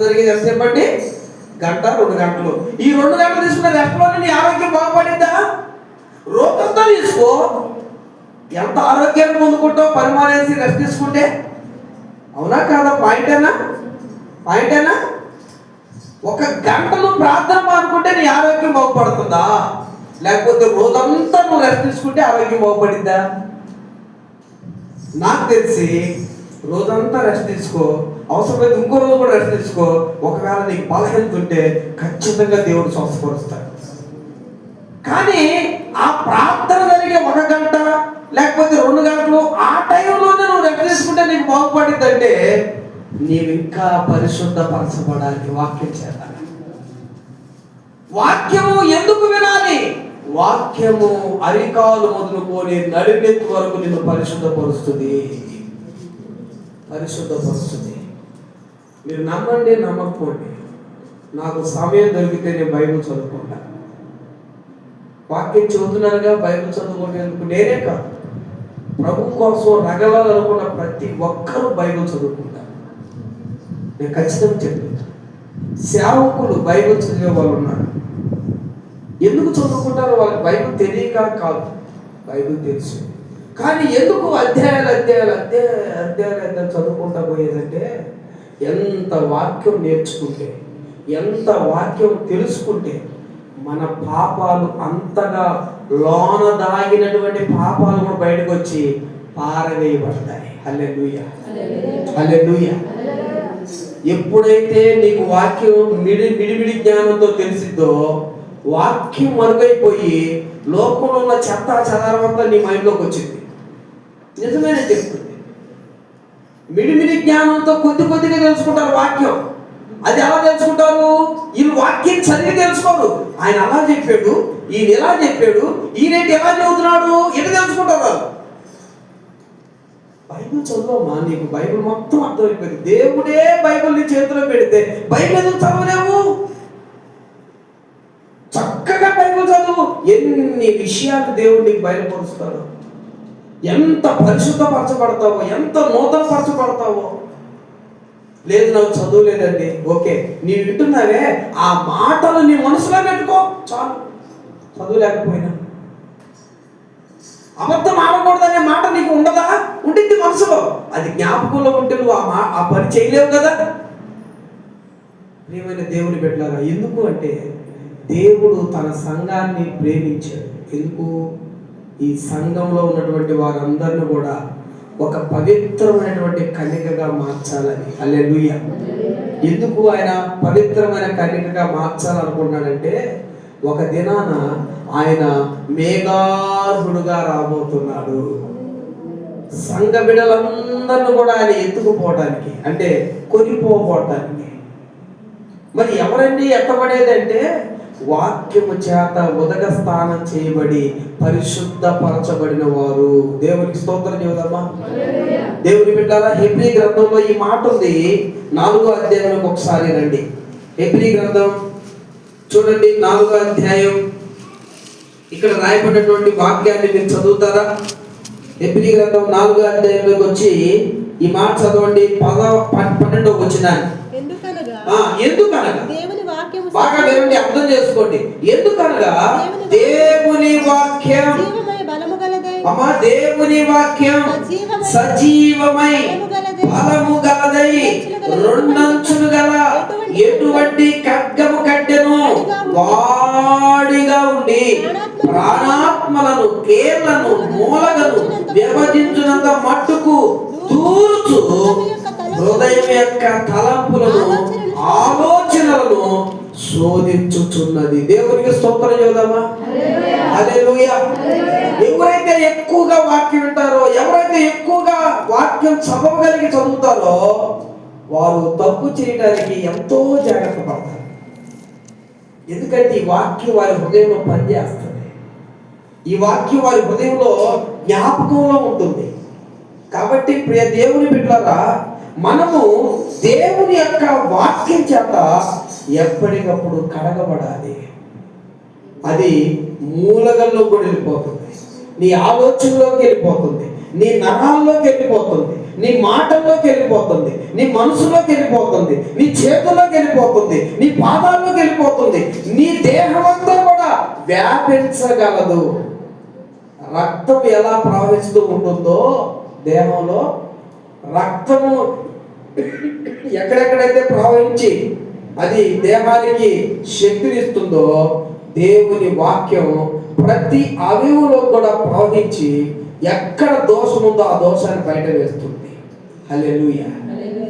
జరిగేది ఎంతసేపు అండి? గంట 2 గంటలు. ఈ 2 గంటలు తీసుకున్న రెస్ట్లోనే నీ ఆరోగ్యం బాగుపడిందా? రోజంతా తీసుకో, ఎంత ఆరోగ్యాన్ని పొందుకుంటావు పని మానేసి రెస్ట్ తీసుకుంటే. అవునా కాదా? పాయింటేనా? 1 గంటలు ప్రార్థన మానుకుంటే నీ ఆరోగ్యం బాగుపడుతుందా? లేకపోతే రోజంతా నువ్వు రెస్ట్ తీసుకుంటే ఆరోగ్యం బాగుపడిందా? నాకు తెలిసి రోజంతా రెస్ట్ తీసుకో, అవసరమైతే ఇంకో రోజు కూడా రెస్ట్ తీసుకో. ఒకవేళ నీకు బలహీనత ఉంటే ఖచ్చితంగా దేవుడు స్వస్థపరుస్తాడు. కానీ ఆ ప్రార్థన జరిగే 1 గంట లేకపోతే 2 గంటలు ఆ టైంలోనే నువ్వు రెస్ట్ తీసుకుంటే నీకు బాగుపడిందంటే నీవు ఇంకా పరిశుద్ధపరచబడాలి. వాక్యం చేయాలి. వాక్యము ఎందుకు వినాలి? వాక్యము అరికాలు మొదలుకొని నడినెత్తి వరకు నిన్ను పరిశుద్ధపరుస్తుంది. మీరు నమ్మండి నమ్మకపోండి, నాకు సమయం దొరికితే నేను బైబిల్ చదువుకుంటా. వాక్యం చదువుతున్నారుగా, బైబిల్ చదువుకునేందుకు నేనే కాదు, ప్రభు కోసం రగలాలనుకున్న ప్రతి ఒక్కరూ బైబిల్ చదువుకుంటారు. నేను ఖచ్చితంగా చెప్తాను, సేవకులు బైబిల్ చదివే వాళ్ళు ఉన్నారు. ఎందుకు చదువుకుంటారో వాళ్ళకి బైబిల్ తెలియక కాదు, బైబిల్ తెలుసు. కానీ ఎందుకు అధ్యాయాలు చదువుకుంటా పోయేదంటే ఎంత వాక్యం నేర్చుకుంటే, ఎంత వాక్యం తెలుసుకుంటే మన పాపాలు అంతగా లోన దాగినటువంటి పాపాలు కూడా బయటకు వచ్చి పారవేయబడతాయి. హల్లెలూయా, హల్లెలూయా. ఎప్పుడైతే నీకు వాక్యం మిడిమిడి జ్ఞానంతో తెలిసిద్దో, వాక్యం మరుగైపోయి లోకంలో ఉన్న చెత్త చెదారం అంతా నీ మైండ్లోకి వచ్చింది. నిజమేనే చెప్తుంది. మిడిమిడి జ్ఞానంతో కొద్దిగా తెలుసుకుంటారు వాక్యం. అది ఎలా తెలుసుకుంటారు? వీళ్ళు వాక్యం చదివి తెలుసుకోరు. ఆయన అలా చెప్పాడు, ఈయన ఎలా చెప్పాడు, ఈయనేంటి ఎలా చదువుతున్నాడు, ఎట్లా తెలుసుకుంటారు వాళ్ళు? బైబిల్ చదువమ్మా, నీకు బైబిల్ మొత్తం అర్థమైపోయింది. దేవుడే బైబిల్ నీ చేతిలో పెడితే బైబిల్ ఎందుకు చదవలేవు? చక్కగా బైబిల్ చదువు. ఎన్ని విషయాలు దేవుడు నీకు బయలుపరుస్తాడు, ఎంత పరిశుద్ధపరచబడతావో, ఎంత నూతనపరచబడతావో. లేదు నాకు చదువు లేదండి, ఓకే, నీవు వింటున్నావే ఆ మాటలు నీ మనసులో పెట్టుకో చాలు. చదువు లేకపోయినా అబద్ధం ఆడకూడదనే మాట నీకు ఉండదా? ఉండింది మనసులో, అది జ్ఞాపకంలో ఉంటే నువ్వు ఆ పని చేయలేవు కదా. ప్రియమైన దేవుని బిడ్డలారా, ఎందుకు అంటే దేవుడు తన సంఘాన్ని ప్రేమించాడు. ఎందుకు? ఈ సంఘంలో ఉన్నటువంటి వారందరిని కూడా ఒక పవిత్రమైనటువంటి కన్యకగా మార్చాలని. హల్లెలూయా. ఎందుకు ఆయన పవిత్రమైన కన్యకగా మార్చాలనుకున్నాడంటే, ఒక దినాన ఆయన మేఘార్హుడుగా రాబోతున్నాడు. సంఘ బిడ్డలందరిని కూడా ఆయన ఎత్తుకుపోవడానికి, అంటే కొనిపోవటానికి. మరి ఎవరండి ఎత్తబడేదంటే, వాక్యము చేత ఉదక స్నానం చేయబడి పరిశుద్ధపరచబడిన వారు. దేవునికి స్తోత్రం చెబుదామా? దేవుని బిడ్డలారా, హెబ్రీ గ్రంథంలో ఈ మాట ఉంది. 4వ అధ్యాయంలోకి ఒకసారి రండి. హెబ్రీ గ్రంథం చూడండి, 4వ అధ్యాయం. ఇక్కడ రాయబడినటువంటి వాక్యాన్ని మీరు చదువుతారా? హెబ్రీ గ్రంథం 4వ అధ్యాయంలోకి వచ్చి ఈ మాట చదవండి. 12వ వచనాన్ని. ఎందుకనగా బాగా వినండి, అర్థం చేసుకోండి. ఎందుకనగా దేవుని వాక్యం, దేవుని వాక్యం సజీవమై బలము గలదై రెండంచులు గల ఎటువంటి ఖడ్గము కట్టెను వాడిగా ఉండి ప్రాణాత్మలను, కేళ్లను, మూలగను విభజించునంత మట్టుకు దూర్చు హృదయం యొక్క తలంపులను, ఆలోచనలను శోధించుచున్నది. దేవునికి స్తోత్రం చెబుదామా? హల్లెలూయా. ఎవరైతే ఎక్కువగా వాక్యం వింటారో, ఎవరైతే ఎక్కువగా వాక్యం చదవగలిగి వారు తప్పు చేయడానికి ఎంతో జాగ్రత్త పడతారు. ఎందుకంటే ఈ వాక్యం వారి హృదయంలో పనిచేస్తుంది. ఈ వాక్యం వారి హృదయంలో జ్ఞాపకంలో ఉంటుంది. కాబట్టి ప్రియ దేవుని బిడ్డలారా, మనము దేవుని యొక్క వాక్యం చేత ఎప్పటికప్పుడు కడగబడాలి. అది మూలగల్లోకి కూడా వెళ్ళిపోతుంది, నీ ఆలోచనలోకి వెళ్ళిపోతుంది, నీ నరాల్లోకి వెళ్ళిపోతుంది, నీ మాటల్లోకి వెళ్ళిపోతుంది, నీ మనసులోకి వెళ్ళిపోతుంది, నీ చేతుల్లోకి వెళ్ళిపోతుంది, నీ పాదాల్లోకి వెళ్ళిపోతుంది, నీ దేహం అంతా కూడా వ్యాపించగలదు. రక్తం ఎలా ప్రవహిస్తూ ఉంటుందో దేహంలో, రక్తము ఎక్కడెక్కడైతే ప్రవహించి అది దేహానికి శక్తినిస్తుందో, దేవుని వాక్యం ప్రతి అవయవులో కూడా ప్రవహించి ఎక్కడ దోషం ఉందో ఆ దోషాన్ని బయట వేస్తుంది. హల్లెలూయా.